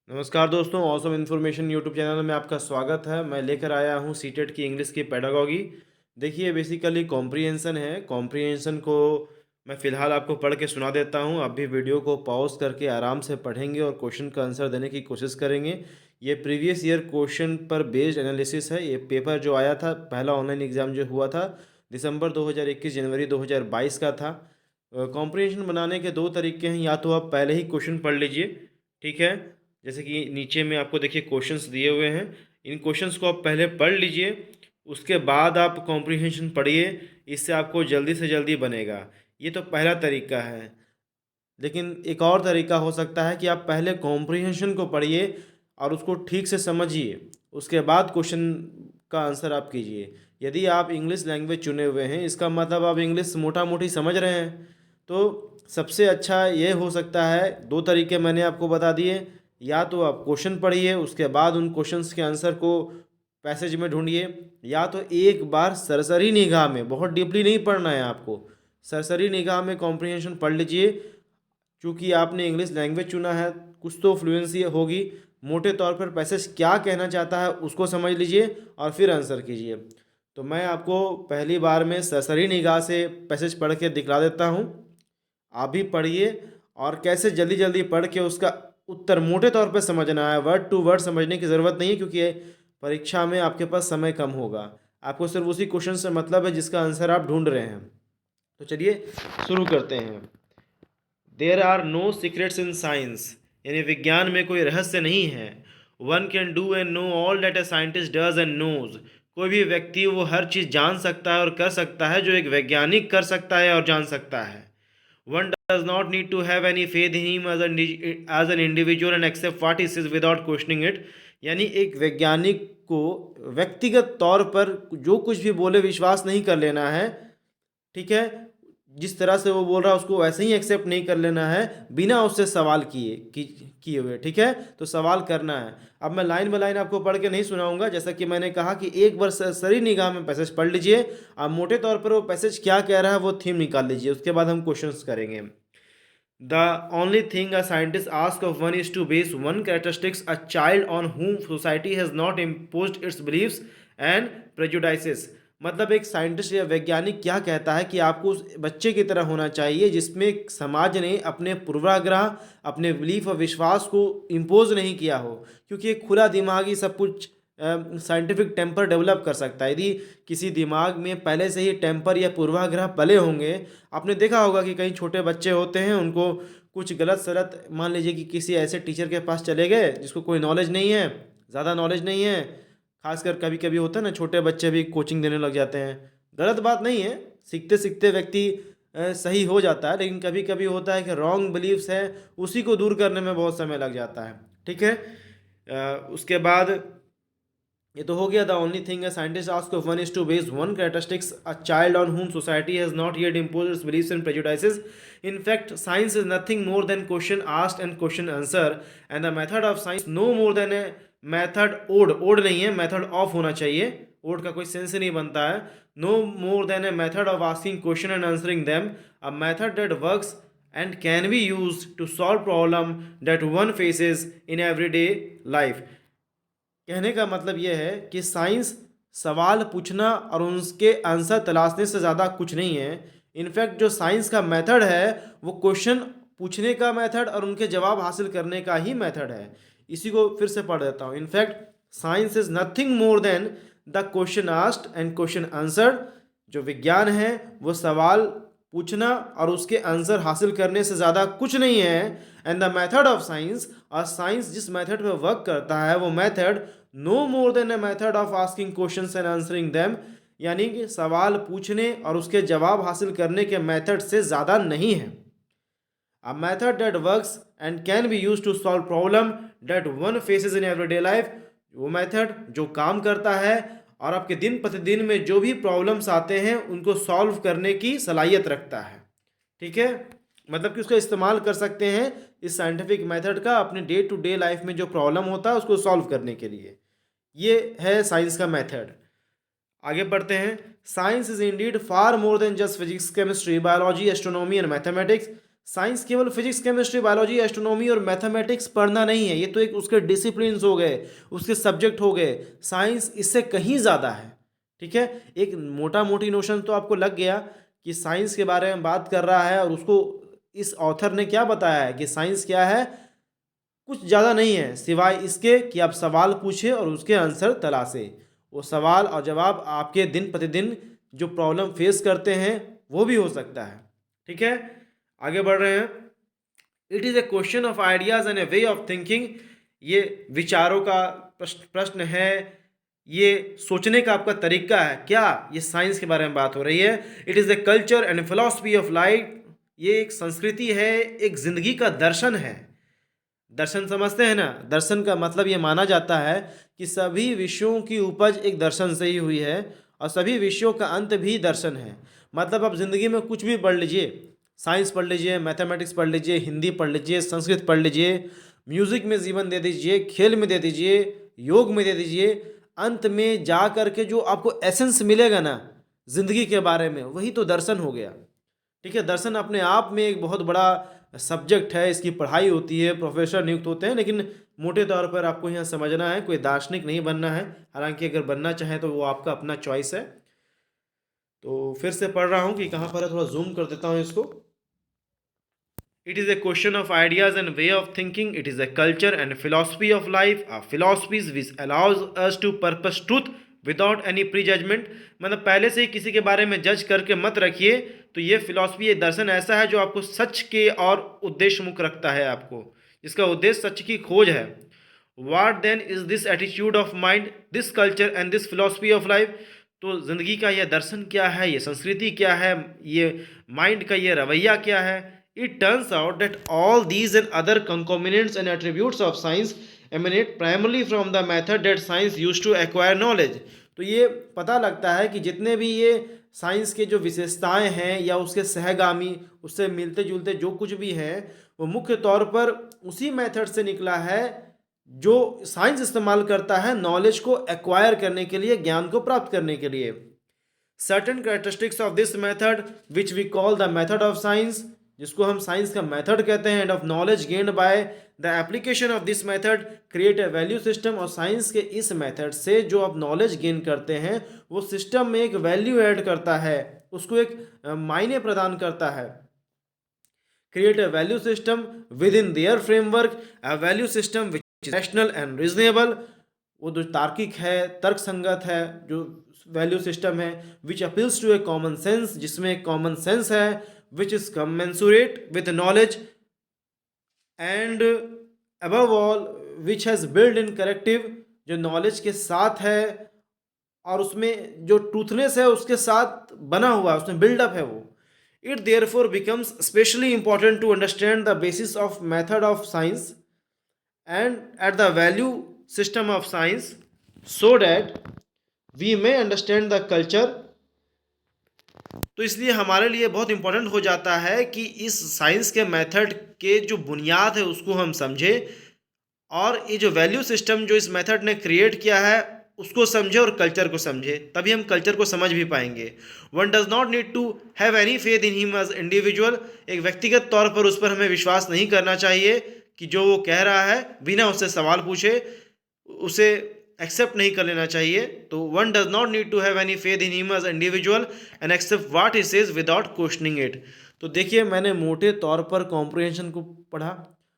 नमस्कार दोस्तों, awesome information YouTube channel में आपका स्वागत है। मैं लेकर आया हूँ सीटेट की इंग्लिश की पेडागॉगी। देखिए, बेसिकली कॉम्प्रिहेंशन है। कॉम्प्रिहेंशन को मैं फ़िलहाल आपको पढ़ के सुना देता हूँ। आप भी वीडियो को पॉज करके आराम से पढ़ेंगे और क्वेश्चन का आंसर देने की कोशिश करेंगे। ये प्रीवियस ईयर क्वेश्चन पर बेस्ड एनालिसिस है। ये पेपर जो आया था, पहला ऑनलाइन एग्ज़ाम जो हुआ था दिसंबर 2021 जनवरी 2022 का था। कॉम्प्रिहेंशन बनाने के दो तरीके हैं। या तो आप पहले ही क्वेश्चन पढ़ लीजिए, ठीक है। जैसे कि नीचे में आपको देखिए क्वेश्चंस दिए हुए हैं। इन क्वेश्चंस को आप पहले पढ़ लीजिए, उसके बाद आप कॉम्प्रिहेंशन पढ़िए। इससे आपको जल्दी से जल्दी बनेगा। ये तो पहला तरीका है। लेकिन एक और तरीका हो सकता है कि आप पहले कॉम्प्रिहेंशन को पढ़िए और उसको ठीक से समझिए, उसके बाद क्वेश्चन का आंसर आप कीजिए। यदि आप इंग्लिश लैंग्वेज चुने हुए हैं, इसका मतलब आप इंग्लिश मोटा मोटी समझ रहे हैं, तो सबसे अच्छा ये हो सकता है। दो तरीके मैंने आपको बता दिए। या तो आप क्वेश्चन पढ़िए, उसके बाद उन क्वेश्चंस के आंसर को पैसेज में ढूंढिए। या तो एक बार सरसरी निगाह में, बहुत डीपली नहीं पढ़ना है आपको, सरसरी निगाह में कॉम्प्रिहेंशन पढ़ लीजिए। चूँकि आपने इंग्लिश लैंग्वेज चुना है, कुछ तो फ्लुएंसी होगी। मोटे तौर पर पैसेज क्या कहना चाहता है उसको समझ लीजिए और फिर आंसर कीजिए। तो मैं आपको पहली बार में सरसरी निगाह से पैसेज पढ़ के दिखला देता हूँ। आप भी पढ़िए और कैसे जल्दी जल्दी पढ़ के उसका उत्तर मोटे तौर पे समझना है। वर्ड टू वर्ड समझने की ज़रूरत नहीं है, क्योंकि परीक्षा में आपके पास समय कम होगा। आपको सिर्फ उसी क्वेश्चन से मतलब है जिसका आंसर आप ढूंढ रहे हैं। तो चलिए शुरू करते हैं। There are no secrets in science, यानी विज्ञान में कोई रहस्य नहीं है। One can do and know all that a scientist does and knows. कोई भी व्यक्ति वो हर चीज़ जान सकता है और कर सकता है जो एक वैज्ञानिक कर सकता है और जान सकता है। One does not need to have any faith in him as an individual and accept what he says without questioning it। यानी एक वैज्ञानिक को व्यक्तिगत तौर पर जो कुछ भी बोले विश्वास नहीं कर लेना है, ठीक है। जिस तरह से वो बोल रहा है उसको वैसे ही एक्सेप्ट नहीं कर लेना है, बिना उससे सवाल किए हुए, ठीक है। तो सवाल करना है। अब मैं लाइन बाय लाइन आपको पढ़ के नहीं सुनाऊंगा। जैसा कि मैंने कहा कि एक बार सरी निगाह में पैसेज पढ़ लीजिए। अब मोटे तौर पर वो पैसेज क्या कह रहा है वो थीम निकाल लीजिए, उसके बाद हम क्वेश्चंस करेंगे। The only thing a scientist asks of one is to base one characteristics a child on whom society has not imposed its beliefs and prejudices। मतलब एक साइंटिस्ट या वैज्ञानिक क्या कहता है कि आपको उस बच्चे की तरह होना चाहिए जिसमें समाज ने अपने पूर्वाग्रह, अपने बिलीफ और विश्वास को इम्पोज नहीं किया हो। क्योंकि एक खुला दिमागी सब कुछ साइंटिफिक टेम्पर डेवलप कर सकता है। यदि किसी दिमाग में पहले से ही टेम्पर या पूर्वाग्रह पले होंगे, आपने देखा होगा कि कई छोटे बच्चे होते हैं, उनको कुछ गलत सलत, मान लीजिए कि किसी ऐसे टीचर के पास चले गए जिसको कोई नॉलेज नहीं है, ज़्यादा नॉलेज नहीं है। खासकर कभी कभी होता है ना, छोटे बच्चे भी कोचिंग देने लग जाते हैं। गलत बात नहीं है, सीखते सीखते व्यक्ति सही हो जाता है। लेकिन कभी कभी होता है कि रॉन्ग बिलीव्स है, उसी को दूर करने में बहुत समय लग जाता है, ठीक है। उसके बाद ये तो हो गया। The only thing scientist ask of one is to base one characteristics a child on whom society has not yet imposed its beliefs and prejudices। In fact, science is nothing more than question asked and question answer, and the method of science no more than a method odd नहीं है, method of होना चाहिए। odd का कोई sense ही नहीं बनता है। No more than a method of asking question and answering them, a method that works and can be used to solve problem that one faces in everyday life। कहने का मतलब यह है कि साइंस सवाल पूछना और उसके आंसर तलाशने से ज़्यादा कुछ नहीं है। इनफैक्ट जो साइंस का मेथड है वो क्वेश्चन पूछने का मेथड और उनके जवाब हासिल करने का ही मेथड है। इसी को फिर से पढ़ देता हूँ। In fact science is nothing more than the question asked and question answered. जो विज्ञान है वो सवाल पूछना और उसके आंसर हासिल करने से ज़्यादा कुछ नहीं है। And the method of science, और साइंस जिस मेथड पे वर्क करता है वो method no more than a method of asking questions and answering them. यानी कि सवाल पूछने और उसके जवाब हासिल करने के मेथड से ज़्यादा नहीं है। A method that works and can be use to solve problem that one faces in everyday life. वो मेथड जो काम करता है और आपके दिन प्रतिदिन में जो भी प्रॉब्लम्स आते हैं उनको सॉल्व करने की सलाहियत रखता है, ठीक है। मतलब कि उसका इस्तेमाल कर सकते हैं इस साइंटिफिक मेथड का अपने डे टू डे लाइफ में जो प्रॉब्लम होता है उसको सॉल्व करने के लिए। ये है साइंस का मेथड। आगे बढ़ते हैं। Science is Indeed far more than just physics, chemistry, biology, astronomy and mathematics. Science केवल फिजिक्स, केमिस्ट्री, बायोलॉजी, एस्ट्रोनॉमी और मैथमेटिक्स पढ़ना नहीं है, ये तो एक उसके डिसिप्लिन्स हो गए, उसके सब्जेक्ट हो गए। साइंस इससे कहीं ज़्यादा है। ठीक है, एक मोटा मोटी नोशन तो आपको लग गया कि साइंस के बारे में बात कर रहा है, और उसको इस ऑथर ने क्या बताया है कि साइंस क्या है, कुछ ज़्यादा नहीं है सिवाय इसके कि आप सवाल पूछे और उसके आंसर तलाशे। वो सवाल और जवाब आपके दिन प्रतिदिन जो प्रॉब्लम फेस करते हैं वो भी हो सकता है। ठीक है, आगे बढ़ रहे हैं। It is a question of ideas and A way of thinking. ये विचारों का प्रश्न है, ये सोचने का आपका तरीका है। क्या ये साइंस के बारे में बात हो रही है? It is a culture and philosophy of life. ये एक संस्कृति है, एक जिंदगी का दर्शन है। दर्शन समझते हैं ना, दर्शन का मतलब ये माना जाता है कि सभी विषयों की उपज एक दर्शन से ही हुई है, और सभी विषयों का अंत भी दर्शन है। मतलब आप ज़िंदगी में कुछ भी पढ़ लीजिए, साइंस पढ़ लीजिए, मैथमेटिक्स पढ़ लीजिए, हिंदी पढ़ लीजिए, संस्कृत पढ़ लीजिए, म्यूज़िक में जीवन दे दीजिए, खेल में दे दीजिए, योग में दे दीजिए, अंत में जा कर के जो आपको एसेंस मिलेगा ना ज़िंदगी के बारे में, वही तो दर्शन हो गया। ठीक है, दर्शन अपने आप में एक बहुत बड़ा सब्जेक्ट है, इसकी पढ़ाई होती है, प्रोफेसर नियुक्त होते हैं, लेकिन मोटे तौर पर आपको यहाँ समझना है, कोई दार्शनिक नहीं बनना है। हालांकि अगर बनना चाहें तो वो आपका अपना चॉइस है। तो फिर से पढ़ रहा हूँ कि कहाँ पर है, थोड़ा जूम कर देता हूँ इसको। It is a question of ideas and way of thinking. It is a culture and philosophy of life. A philosophy which allows us to purpose truth without any prejudgment. मतलब पहले से ही किसी के बारे में जज करके मत रखिए। तो ये फिलॉसफी, ये दर्शन ऐसा है जो आपको सच के और उद्देश्य मुख रखता है, आपको जिसका उद्देश्य सच की खोज है। What then is this attitude of mind, this culture and this philosophy of life? तो ज़िंदगी का यह दर्शन क्या है, ये संस्कृति क्या है, ये माइंड का ये रवैया क्या है? It turns out that all these and other concomitants and attributes of science emanate primarily from the method that science used to acquire knowledge. तो ये पता लगता है कि जितने भी ये साइंस के जो विशेषताएं हैं या उसके सहगामी, उससे मिलते जुलते जो कुछ भी है, वो मुख्य तौर पर उसी मेथड से निकला है जो साइंस इस्तेमाल करता है नॉलेज को एक्वायर करने के लिए, ज्ञान को प्राप्त करने के लिए। Certain characteristics of this method which we call the method of science, जिसको हम साइंस का मेथड कहते हैं, and of knowledge gained by the application of this method create a value system. और साइंस के इस मेथड से जो आप नॉलेज गेन करते हैं वो सिस्टम में एक वैल्यू ऐड करता है, उसको एक मायने प्रदान करता है। Create a value system with in their framework, a value system which is rational and reasonable. वो जो तार्किक है, तर्क संगत है जो वैल्यू सिस्टम है, which appeals to a common sense, जिसमें एक कॉमन सेंस है, which is commensurate with knowledge, and above all which has built-in corrective, जो नॉलेज के साथ है और उसमें जो ट्रूथनेस है उसके साथ बना हुआ है, उसमें बिल्डअप है वो। It therefore becomes specially important to understand the basis of method of science and at the value system of science so that we may understand the culture. तो इसलिए हमारे लिए बहुत इंपॉर्टेंट हो जाता है कि इस साइंस के मेथड के जो बुनियाद है उसको हम समझें, और ये जो वैल्यू सिस्टम जो इस मेथड ने क्रिएट किया है उसको समझे और कल्चर को समझे, तभी हम कल्चर को समझ भी पाएंगे। One does not need to have any faith in him as individual. एक व्यक्तिगत तौर पर उस पर हमें विश्वास नहीं करना चाहिए कि जो वो कह रहा है बिना उससे सवाल पूछे उसे एक्सेप्ट नहीं कर लेना चाहिए। तो one does not need to have any faith in him as individual and accept what he says without questioning it. तो देखिए, मैंने मोटे तौर पर कॉम्प्रिहेंशन को पढ़ा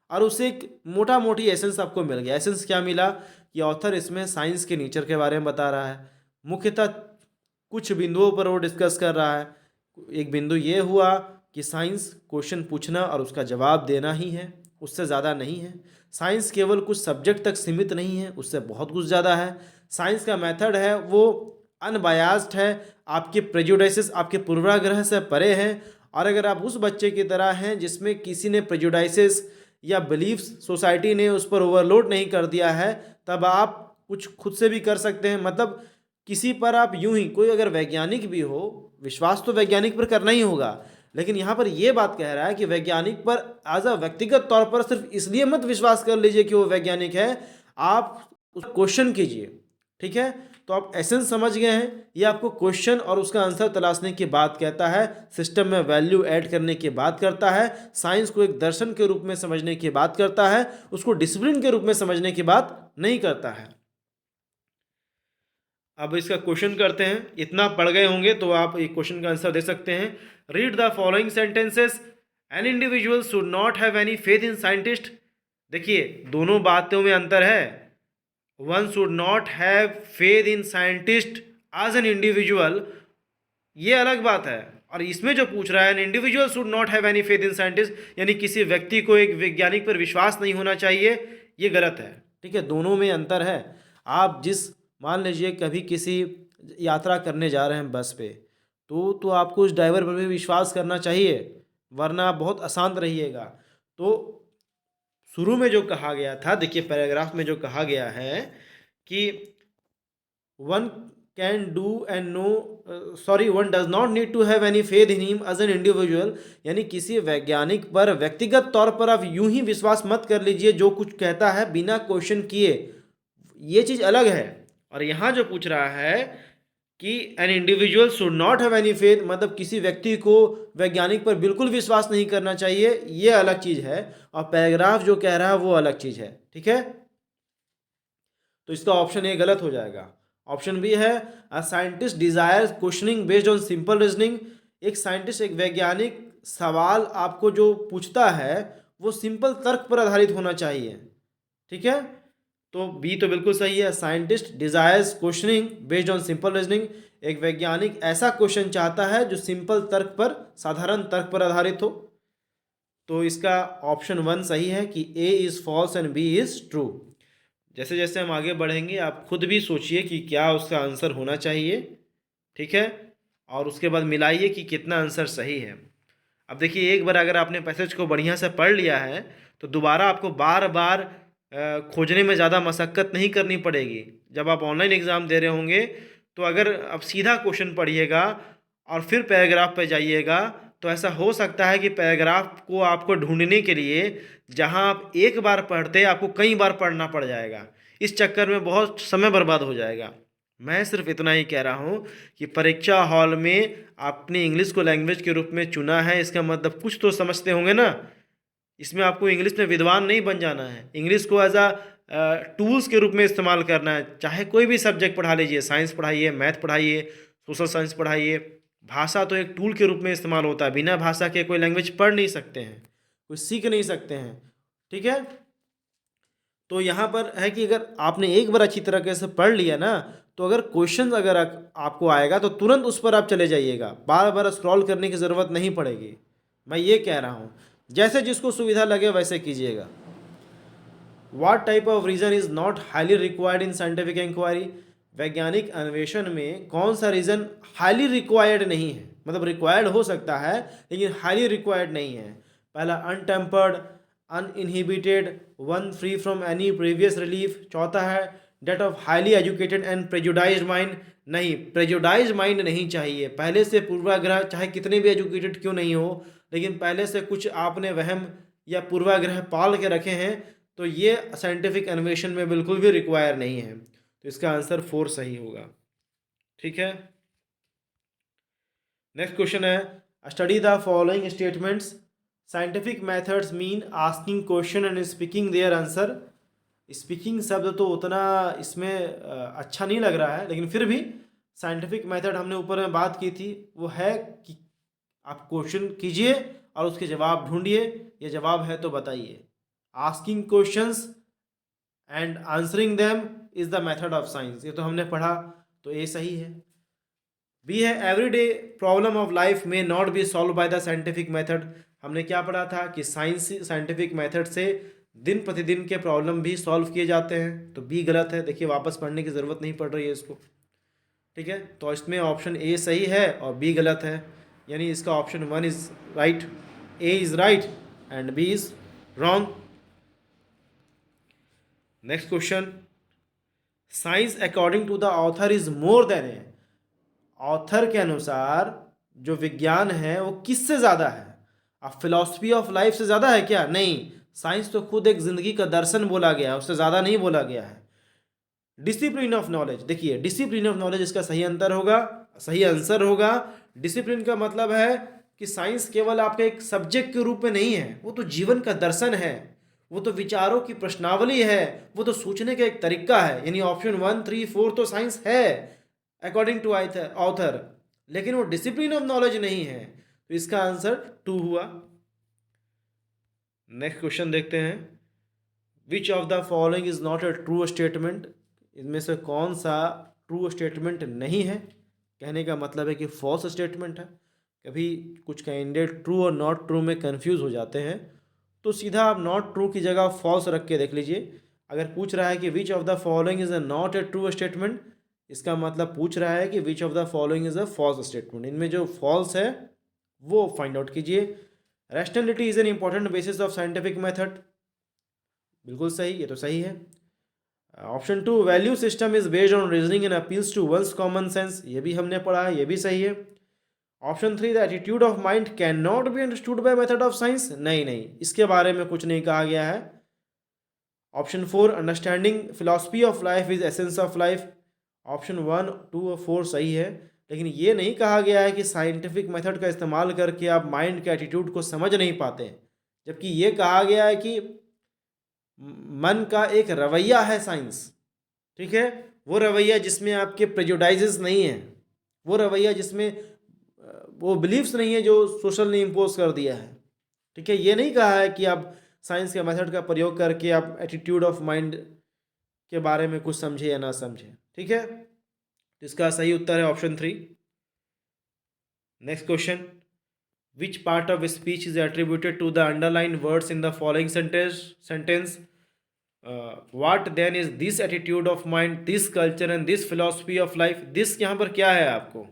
और उससे एक मोटा मोटी एसेंस आपको मिल गया। एसेंस क्या मिला कि ऑथर इसमें साइंस के नेचर के बारे में बता रहा है, मुख्यतः कुछ बिंदुओं पर वो डिस्कस कर रहा है। एक बिंदु ये हुआ कि साइंस क्वेश्चन पूछना और उसका जवाब देना ही है, उससे ज़्यादा नहीं है। साइंस केवल कुछ सब्जेक्ट तक सीमित नहीं है, उससे बहुत कुछ ज़्यादा है। साइंस का मेथड है वो अनबायास्ड है, आपके प्रेजुडाइसेस, आपके पूर्वाग्रह से परे हैं। और अगर आप उस बच्चे की तरह हैं जिसमें किसी ने प्रेजुडाइसेस या बिलीफ्स सोसाइटी ने उस पर ओवरलोड नहीं कर दिया है, तब आप कुछ खुद से भी कर सकते हैं। मतलब किसी पर आप यूं ही, कोई अगर वैज्ञानिक भी हो, विश्वास तो वैज्ञानिक पर करना ही होगा, लेकिन यहाँ पर यह बात कह रहा है कि वैज्ञानिक पर एज अ व्यक्तिगत तौर पर सिर्फ इसलिए मत विश्वास कर लीजिए कि वो वैज्ञानिक है, आप उसका क्वेश्चन कीजिए। ठीक है, तो आप एसेंस समझ गए हैं। ये आपको क्वेश्चन और उसका आंसर तलाशने की बात कहता है, सिस्टम में वैल्यू ऐड करने की बात करता है, साइंस को एक दर्शन के रूप में समझने की बात करता है, उसको डिसिप्लिन के रूप में समझने की बात नहीं करता है। अब इसका क्वेश्चन करते हैं। इतना पढ़ गए होंगे तो आप एक क्वेश्चन का आंसर दे सकते हैं। Read the following sentences. An individual should not have any faith in scientist. देखिए दोनों बातों में अंतर है। One should not have faith in scientist as an individual, ये अलग बात है। और इसमें जो पूछ रहा है N individual should not have any faith in scientist, यानी किसी व्यक्ति को एक वैज्ञानिक पर विश्वास नहीं होना चाहिए, ये गलत है। ठीक है, दोनों में अंतर है। आप जिस मान लीजिए कभी किसी यात्रा करने जा रहे हैं बस पे, तो आपको उस ड्राइवर पर भी विश्वास करना चाहिए, वरना आप बहुत अशांत रहिएगा। तो शुरू में जो कहा गया था, देखिए पैराग्राफ में जो कहा गया है कि one can do and know one does not need to have any faith in him as an individual, यानी किसी वैज्ञानिक पर व्यक्तिगत तौर पर आप यूं ही विश्वास मत कर लीजिए जो कुछ कहता है बिना क्वेश्चन किए, ये चीज़ अलग है। और यहाँ जो पूछ रहा है कि N individual should not have any faith, मतलब किसी व्यक्ति को वैज्ञानिक पर बिल्कुल विश्वास नहीं करना चाहिए, ये अलग चीज़ है। और पैराग्राफ जो कह रहा है वो अलग चीज़ है। ठीक है, तो इसका ऑप्शन ए गलत हो जाएगा। ऑप्शन बी है a scientist desires questioning based on simple reasoning. एक साइंटिस्ट, एक वैज्ञानिक सवाल आपको जो पूछता है वो सिंपल तर्क पर आधारित होना चाहिए। ठीक है, तो बी तो बिल्कुल सही है। Scientist desires questioning based on simple reasoning, एक वैज्ञानिक ऐसा क्वेश्चन चाहता है जो सिंपल तर्क पर, साधारण तर्क पर आधारित हो। तो इसका ऑप्शन 1 सही है कि A is false and B is true. जैसे जैसे हम आगे बढ़ेंगे आप खुद भी सोचिए कि क्या उसका आंसर होना चाहिए। ठीक है, और उसके बाद मिलाइए कि कितना आंसर सही है। अब देखिए एक बार अगर आपने पैसेज को बढ़िया से पढ़ लिया है तो दोबारा आपको बार बार खोजने में ज़्यादा मशक्क़त नहीं करनी पड़ेगी। जब आप ऑनलाइन एग्ज़ाम दे रहे होंगे तो अगर आप सीधा क्वेश्चन पढ़िएगा और फिर पैराग्राफ पे जाइएगा तो ऐसा हो सकता है कि पैराग्राफ को आपको ढूंढने के लिए जहां आप एक बार पढ़ते आपको कई बार पढ़ना पड़ जाएगा। इस चक्कर में बहुत समय बर्बाद हो जाएगा। मैं सिर्फ इतना ही कह रहा हूं कि परीक्षा हॉल में आपने इंग्लिश को लैंग्वेज के रूप में चुना है, इसका मतलब कुछ तो समझते होंगे ना। इसमें आपको इंग्लिश में विद्वान नहीं बन जाना है, इंग्लिश को एज टूल्स के रूप में इस्तेमाल करना है। चाहे कोई भी सब्जेक्ट पढ़ा लीजिए, साइंस पढ़ाइए, मैथ पढ़ाइए, सोशल साइंस पढ़ाइए, भाषा तो एक टूल के रूप में इस्तेमाल होता है। बिना भाषा के कोई लैंग्वेज पढ़ नहीं सकते हैं, कोई सीख नहीं सकते हैं। ठीक है, तो यहाँ पर है कि अगर आपने एक बार अच्छी तरीके से पढ़ लिया ना, तो अगर क्वेश्चन अगर आपको आएगा तो तुरंत उस पर आप चले जाइएगा, बार बार स्क्रॉल करने की ज़रूरत नहीं पड़ेगी। मैं ये कह रहा हूँ, जैसे जिसको सुविधा लगे वैसे कीजिएगा। What type of reason is not highly required in scientific inquiry. वैज्ञानिक अन्वेषण में कौन सा रीज़न हाईली रिक्वायर्ड नहीं है, मतलब रिक्वायर्ड हो सकता है लेकिन हाईली रिक्वायर्ड नहीं है। पहला untempered, uninhibited, one free from any previous relief. चौथा है date of highly educated and prejudiced mind. नहीं, प्रेजुडाइज्ड माइंड नहीं चाहिए। पहले से पूर्वाग्रह, चाहे कितने भी एजुकेटेड क्यों नहीं हो, लेकिन पहले से कुछ आपने वहम या पूर्वाग्रह पाल के रखे हैं, तो ये साइंटिफिक अन्वेषण में बिल्कुल भी रिक्वायर नहीं है। तो इसका आंसर 4 सही होगा। ठीक है, नेक्स्ट क्वेश्चन है study the following statements. Scientific methods mean asking question and speaking their answer. Speaking शब्द तो उतना इसमें अच्छा नहीं लग रहा है, लेकिन फिर भी साइंटिफिक मेथड हमने ऊपर में बात की थी, वो है कि आप क्वेश्चन कीजिए और उसके जवाब ढूंढिए, ये जवाब है तो बताइए। Asking questions and answering them is the method of science, ये तो हमने पढ़ा, तो ये सही है। बी है एवरीडे प्रॉब्लम ऑफ लाइफ में not be solve by the scientific method. हमने क्या पढ़ा था कि साइंटिफिक मेथड से दिन प्रतिदिन के प्रॉब्लम भी सॉल्व किए जाते हैं, तो बी गलत है। देखिए वापस पढ़ने की ज़रूरत नहीं पड़ रही है इसको। ठीक है, तो इसमें ऑप्शन ए सही है और बी गलत है, यानी इसका option 1 is right, A is right and B is wrong. Next question, science according to the author is more than a. Author के अनुसार जो विज्ञान है वो किससे ज़्यादा है? अब फिलॉसफी ऑफ लाइफ से ज़्यादा है क्या? नहीं, साइंस तो खुद एक ज़िंदगी का दर्शन बोला गया है, उससे ज़्यादा नहीं बोला गया है। डिसिप्लिन ऑफ नॉलेज, देखिए डिसिप्लिन ऑफ नॉलेज इसका सही आंसर होगा। डिसिप्लिन का मतलब है कि साइंस केवल आपके एक सब्जेक्ट के रूप में नहीं है, वो तो जीवन का दर्शन है, वो तो विचारों की प्रश्नावली है, वो तो सोचने का एक तरीका है। यानी ऑप्शन 1, 3, 4 तो साइंस है अकॉर्डिंग टू ऑथर, लेकिन वो डिसिप्लिन ऑफ नॉलेज नहीं है, तो इसका आंसर 2 हुआ। नेक्स्ट क्वेश्चन देखते हैं। विच of the following is not a true statement, इनमें से कौन सा ट्रू स्टेटमेंट नहीं है? कहने का मतलब है कि फॉल्स स्टेटमेंट है। कभी कुछ कैंडिडेट ट्रू और नॉट ट्रू में कंफ्यूज हो जाते हैं, तो सीधा आप नॉट ट्रू की जगह फॉल्स रख के देख लीजिए। अगर पूछ रहा है कि which of the following is a not a true statement, इसका मतलब पूछ रहा है कि which of the following is a false statement. इनमें जो फॉल्स है वो फाइंड आउट कीजिए। Rationality is an important basis of scientific method, बिल्कुल सही, ये तो सही है। Option 2, value system is based on reasoning and appeals to one's common sense, ये भी हमने पढ़ा है, ये भी सही है। Option 3, the attitude of mind can not be understood by method of science, नहीं, इसके बारे में कुछ नहीं कहा गया है। Option 4, understanding philosophy of life is essence of life, option 1, 2 और 4 सही है, लेकिन ये नहीं कहा गया है कि साइंटिफिक मेथड का इस्तेमाल करके आप माइंड के एटीट्यूड को समझ नहीं पाते, जबकि ये कहा गया है कि मन का एक रवैया है साइंस, ठीक है, वो रवैया जिसमें आपके प्रेजुडाइजेस नहीं है, वो रवैया जिसमें वो बिलीव्स नहीं है जो सोशल ने इम्पोज कर दिया है, ठीक है। ये नहीं कहा है कि आप साइंस के मेथड का प्रयोग करके आप एटीट्यूड ऑफ माइंड के बारे में कुछ समझे या ना समझे, ठीक है। तो इसका सही उत्तर है option 3। Next question, which part of speech is attributed to the underline words in the following sentence what then is this attitude of mind, this culture and this philosophy of life. This यहाँ पर क्या है आपको,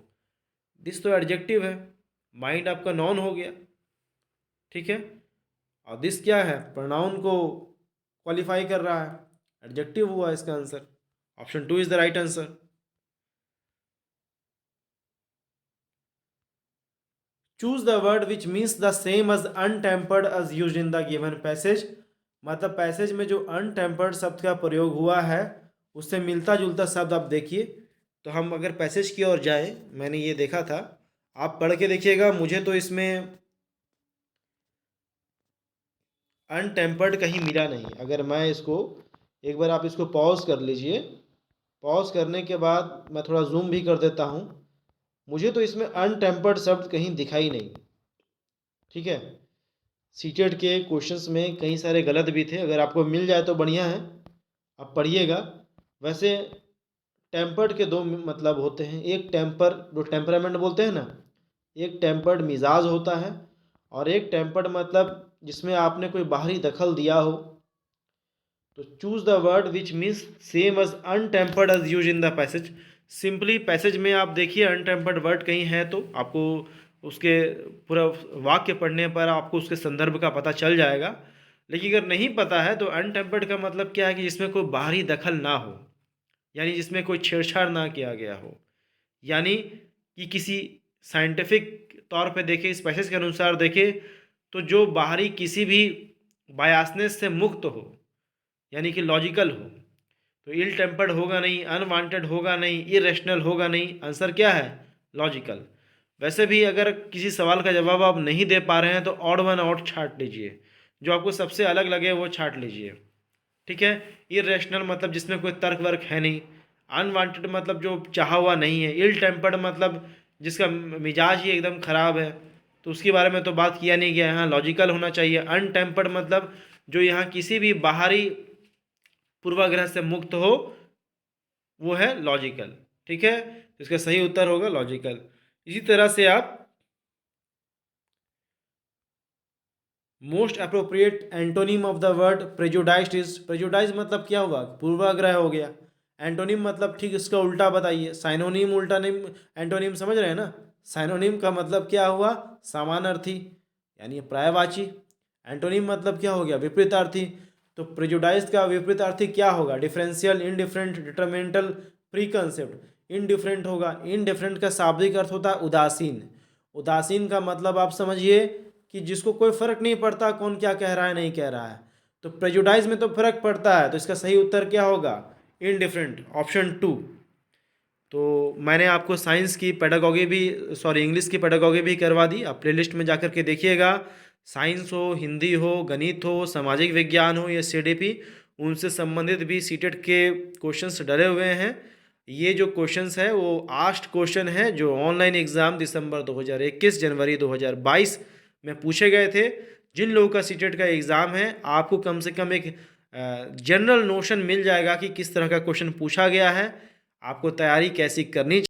this तो adjective है, mind आपका non हो गया, ठीक है, और दिस क्या है, प्रोनाउन को क्वालिफाई कर रहा है, एडजेक्टिव हुआ इसका answer. Option 2 is the right answer. Choose the word which means the same as untempered as used in the given passage, मतलब पैसेज में जो अनटेम्पर्ड शब्द का प्रयोग हुआ है उससे मिलता जुलता शब्द आप देखिए। तो हम अगर पैसेज की ओर जाएं, मैंने ये देखा था, आप पढ़ के देखिएगा, मुझे तो इसमें अनटेम्पर्ड कहीं मिला नहीं। अगर मैं इसको एक बार, आप इसको पॉज कर लीजिए, पॉज करने के बाद मैं थोड़ा जूम भी कर देता हूँ, मुझे तो इसमें अनटेम्पर्ड शब्द कहीं दिखाई नहीं, ठीक है। सीटेट के क्वेश्चंस में कई सारे गलत भी थे, अगर आपको मिल जाए तो बढ़िया है, आप पढ़िएगा। वैसे टेम्पर्ड के दो मतलब होते हैं, एक टेम्पर जो टेम्परामेंट बोलते हैं ना, एक टेम्पर्ड मिजाज होता है, और एक टेम्पर्ड मतलब जिसमें आपने कोई बाहरी दखल दिया हो। तो choose the word which means same as untempered as use in the passage. Simply passage में आप देखिए अनटेम्पर्ड वर्ड कहीं है तो आपको उसके पूरा वाक्य पढ़ने पर आपको उसके संदर्भ का पता चल जाएगा। लेकिन अगर नहीं पता है तो अनटेम्पर्ड का मतलब क्या है कि जिसमें कोई बाहरी दखल ना हो, यानी जिसमें कोई छेड़छाड़ ना किया गया हो, यानी कि किसी साइंटिफिक तौर पे देखें, इस पैसेज के अनुसार देखें तो जो बाहरी किसी भी बायासनेस से मुक्त हो, यानी कि लॉजिकल हो, तो इल टेम्पर्ड होगा नहीं, अनवांटेड होगा नहीं, इरेशनल होगा नहीं, आंसर क्या है, लॉजिकल। वैसे भी अगर किसी सवाल का जवाब आप नहीं दे पा रहे हैं तो ऑड वन आउट छांट लीजिए, जो आपको सबसे अलग लगे वो छांट लीजिए, ठीक है। इरेशनल मतलब जिसमें कोई तर्क वर्क है नहीं, अनवांटेड मतलब जो चाहा हुआ नहीं है, इल टेम्पर्ड मतलब जिसका मिजाज ही एकदम ख़राब है, तो उसके बारे में तो बात किया नहीं गया, यहाँ लॉजिकल होना चाहिए। अनटेम्पर्ड मतलब जो यहाँ किसी भी बाहरी पूर्वाग्रह से मुक्त हो, वो है लॉजिकल, ठीक है। तो इसका सही उत्तर होगा लॉजिकल। इसी तरह से आप most appropriate antonym of the word prejudiced is, prejudice मतलब क्या हुआ, पूर्वाग्रह हो गया। एंटोनिम मतलब ठीक इसका उल्टा बताइए, साइनोनिम उल्टा निम एंटोनिम समझ रहे हैं ना, साइनोनिम का मतलब क्या हुआ, समानार्थी यानी पर्यायवाची। एंटोनिम मतलब क्या हो गया, विपरीतार्थी। तो प्रेजुडाइज का विपरीतार्थी क्या होगा, differential, indifferent, detrimental, pre concept. Indifferent होगा, इनडिफरेंट का शाब्दिक अर्थ होता है उदासीन। उदासीन का मतलब आप समझिए कि जिसको कोई फर्क नहीं पड़ता कौन क्या कह रहा है नहीं कह रहा है। तो प्रेजुडाइज में तो फर्क पड़ता है, तो इसका सही उत्तर क्या होगा, इनडिफरेंट, ऑप्शन 2। तो मैंने आपको साइंस की पेडागॉगी भी, सॉरी इंग्लिश की पेडागॉगी भी करवा दी। आप प्लेलिस्ट में जाकर के देखिएगा। साइंस हो, हिंदी हो, गणित हो, सामाजिक विज्ञान हो या सीडीपी, उनसे संबंधित भी सीटेट के क्वेश्चंस डले हुए हैं। ये जो क्वेश्चंस है वो आस्ट क्वेश्चन है जो ऑनलाइन एग्ज़ाम दिसंबर 2021 जनवरी 2022 में पूछे गए थे। जिन लोगों का सीटेट का एग्ज़ाम है, आपको कम से कम एक जनरल नोशन मिल जाएगा कि किस तरह का क्वेश्चन पूछा गया है, आपको तैयारी कैसी करनी